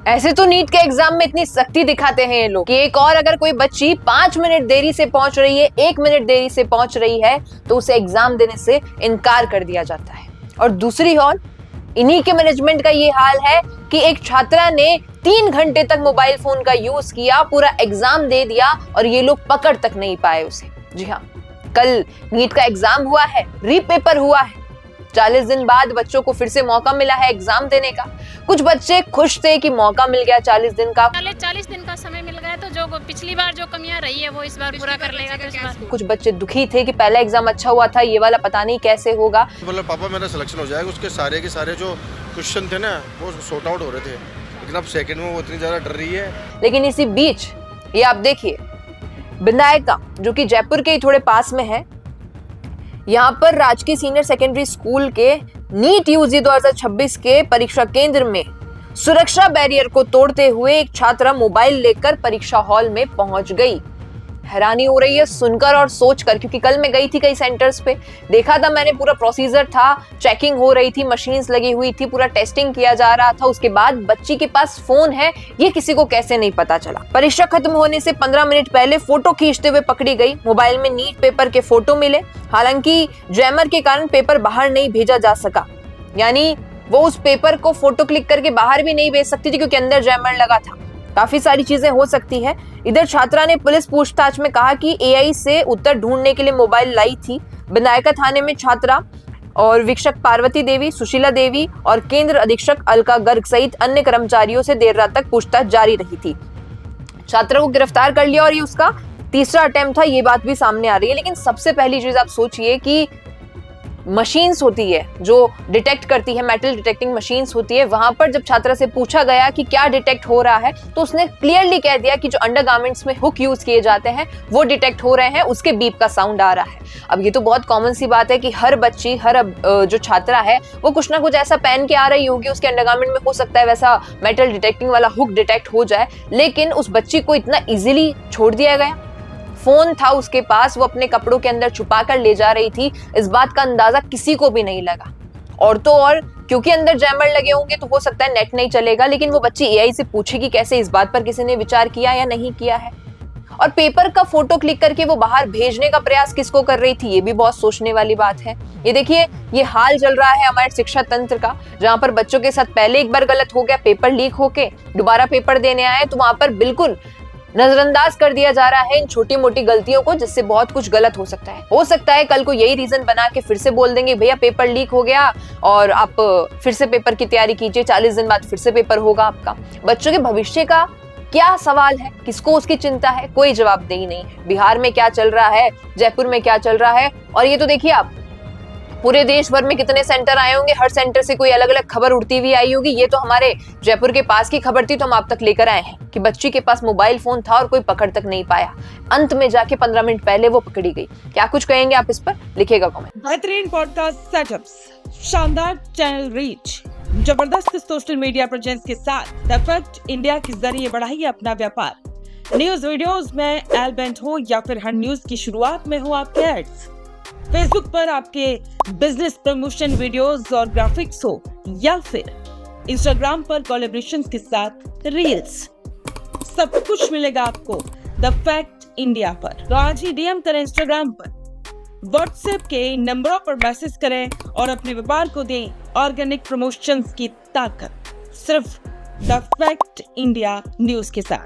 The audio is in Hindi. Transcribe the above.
ऐसे तो नीट के एग्जाम में इतनी सख्ती दिखाते हैं ये लोग कि एक और अगर कोई बच्ची 5 मिनट देरी से पहुंच रही है, 1 मिनट देरी से पहुंच रही है, तो उसे एग्जाम देने से इनकार कर दिया जाता है। और दूसरी ओर इन्हीं के मैनेजमेंट का ये हाल है कि एक छात्रा ने 3 घंटे तक मोबाइल फोन का यूज किया, पूरा एग्जाम दे दिया और ये लोग पकड़ तक नहीं पाए उसे। जी हाँ, कल नीट का एग्जाम हुआ है, रीपेपर हुआ है। 40 दिन बाद बच्चों को फिर से मौका मिला है एग्जाम देने का। कुछ बच्चे खुश थे कि मौका मिल गया 40 दिन का। 40 दिन का समय मिल गया तो जो पिछली बार जो कमियां रही है वो इस बार पूरा कर लेगा। तो इस बार कुछ बच्चे दुखी थे कि पहला एग्जाम अच्छा हुआ था, ये वाला पता नहीं कैसे होगा। मतलब पापा मेरा सिलेक्शन हो जाएगा, उसके सारे के सारे जो क्वेश्चन थे ना वो सॉर्ट आउट हो रहे थे, लेकिन अब सेकंड में वो इतनी ज्यादा डर रही है। लेकिन इसी बीच ये आप देखिए, विनायका जो कि जयपुर के ही थोड़े पास में है, यहाँ पर राजकीय सीनियर सेकेंडरी स्कूल के नीट यूजी 2026 के परीक्षा केंद्र में सुरक्षा बैरियर को तोड़ते हुए एक छात्रा मोबाइल लेकर परीक्षा हॉल में पहुंच गई। हैरानी हो रही है सुनकर और सोचकर, क्योंकि कल मैं गई थी कई सेंटर्स पे, देखा था मैंने, पूरा प्रोसीजर था, चेकिंग हो रही थी, मशीन्स लगी हुई थी, पूरा टेस्टिंग किया जा रहा था। उसके बाद बच्ची के पास फोन है, ये किसी को कैसे नहीं पता चला। परीक्षा खत्म होने से 15 मिनट पहले फोटो खींचते हुए पकड़ी गई। मोबाइल में नीट पेपर के फोटो मिले, हालांकि जैमर के कारण पेपर बाहर नहीं भेजा जा सका, यानी वो उस पेपर को फोटो क्लिक करके बाहर भी नहीं भेज सकती थी क्योंकि अंदर जैमर लगा था। काफी सारी चीजें हो सकती है। इधर छात्रा ने पुलिस पूछताछ में कहा कि एआई से उत्तर ढूंढने के लिए मोबाइल लाई थी। विनायका थाने में छात्रा और वीक्षक पार्वती देवी, सुशीला देवी और केंद्र अधीक्षक अलका गर्ग सहित अन्य कर्मचारियों से देर रात तक पूछताछ जारी रही थी। छात्रा को गिरफ्तार कर लिया और ये उसका तीसरा अटेम्प्ट था, ये बात भी सामने आ रही है। लेकिन सबसे पहली चीज आप सोचिए कि मशीन्स होती है जो डिटेक्ट करती है, मेटल डिटेक्टिंग मशीन्स होती है, वहां पर जब छात्रा से पूछा गया कि क्या डिटेक्ट हो रहा है तो उसने क्लियरली कह दिया कि जो अंडरगारमेंट्स में हुक यूज किए जाते हैं वो डिटेक्ट हो रहे हैं, उसके बीप का साउंड आ रहा है। अब ये तो बहुत कॉमन सी बात है कि हर बच्ची, हर जो छात्रा है वो कुछ ना कुछ ऐसा पहन के आ रही होगी, उसके अंडरगारमेंट में हो सकता है वैसा मेटल डिटेक्टिंग वाला हुक डिटेक्ट हो जाए, लेकिन उस बच्ची को इतना इजीली छोड़ दिया गया। फोन था उसके पास, वो अपने कपड़ों के अंदर छुपा कर ले जा रही थी, इस बात का अंदाजा किसी को भी नहीं लगा। और तो और क्योंकि अंदर जैमर लगे होंगे तो हो सकता है नेट नहीं चलेगा, लेकिन वो बच्ची एआई से पूछेगी कैसे, इस बात पर किसी ने विचार किया या नहीं किया है। और पेपर का फोटो क्लिक करके वो बाहर भेजने का प्रयास किसको कर रही थी, ये भी बहुत सोचने वाली बात है। ये देखिए, ये हाल चल रहा है हमारे शिक्षा तंत्र का, जहां पर बच्चों के साथ पहले एक बार गलत हो गया, पेपर लीक होके दोबारा पेपर देने आए तो वहां पर बिल्कुल नजरअंदाज कर दिया जा रहा है इन छोटी मोटी गलतियों को, जिससे बहुत कुछ गलत हो सकता है। हो सकता है कल को यही रीजन बना के फिर से बोल देंगे भैया पेपर लीक हो गया और आप फिर से पेपर की तैयारी कीजिए, 40 दिन बाद फिर से पेपर होगा आपका। बच्चों के भविष्य का क्या सवाल है, किसको उसकी चिंता है, कोई जवाबदेही नहीं है। बिहार में क्या चल रहा है, जयपुर में क्या चल रहा है, और ये तो देखिए आप पूरे देश भर में कितने सेंटर आए होंगे, हर सेंटर से कोई अलग अलग खबर उड़ती हुई आई होगी। ये तो हमारे जयपुर के पास की खबर थी तो हम आप तक लेकर आए हैं कि बच्ची के पास मोबाइल फोन था और कोई पकड़ तक नहीं पाया। अंत में जाके 15 मिनट पहले वो पकड़ी गई। क्या कुछ कहेंगे आप इस पर, लिखिएगा कमेंट। बेहतरीन पॉडकास्ट सेटअप्स, शानदार चैनल रीच, जबरदस्त सोशल मीडिया प्रेजेंस के साथ द फैक्ट इंडिया के जरिए बढ़ाइए अपना व्यापार। न्यूज वीडियोस में एल बेंट हो या फिर हर न्यूज की शुरुआत में हो आपके एड्स, फेसबुक पर आपके बिजनेस प्रमोशन वीडियोस और ग्राफिक्स हो, या फिर इंस्टाग्राम पर कोलैबोरेशन के साथ रील्स, सब कुछ मिलेगा आपको द फैक्ट इंडिया पर। तो आज ही डीएम करें इंस्टाग्राम पर, व्हाट्सएप के नंबरों पर मैसेज करें और अपने व्यापार को दें ऑर्गेनिक प्रमोशंस की ताकत, सिर्फ द फैक्ट इंडिया न्यूज के साथ।